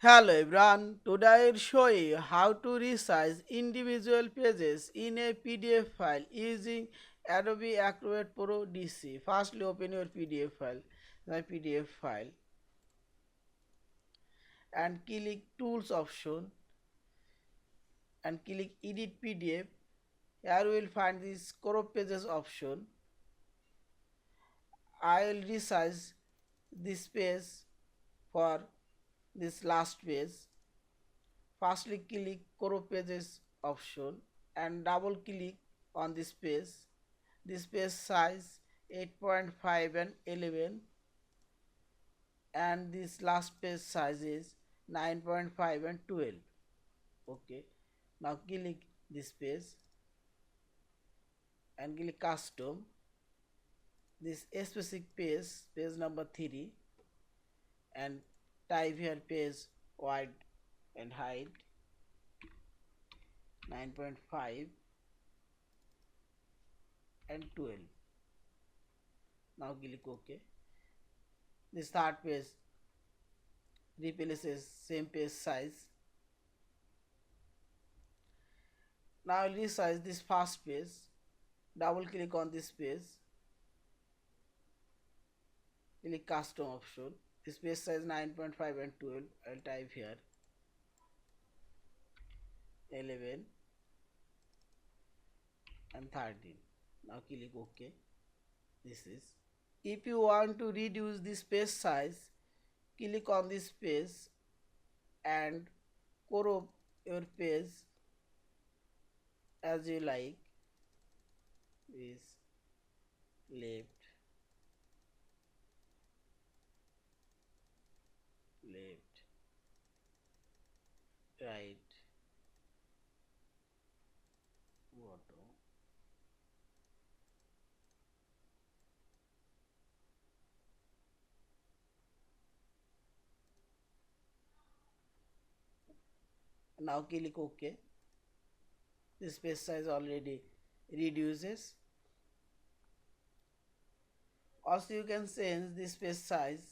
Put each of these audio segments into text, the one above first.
Hello everyone, today I will show you how to resize individual pages in a PDF file using Adobe Acrobat Pro DC. Firstly open your PDF file, my PDF file, and click Tools option and click Edit PDF. Here you will find this Crop Pages option. I will resize this page for this last page. Firstly click Crop Pages option and double click on this page. This page size 8.5 and 11, and this last page size is 9.5 and 12. Okay, now click this page and click custom. This specific page, page number 3, and type here page width and height 9.5 and 12. Now click OK. This third page replaces same page size. Now I'll resize this first page. Double click on this page. Click custom option. This page size 9.5 and 12. I'll type here 11 and 13. Now click OK. This is. If you want to reduce this page size, click on this page and crop your page as you like. This left, right, bottom. Now click OK. This page size already reduces. Also you can change this page size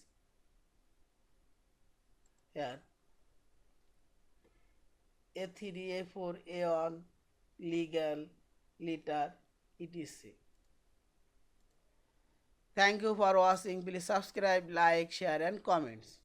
here A3, A4, A1, legal, letter, etc. Thank you for watching. Please subscribe, like, share and comments.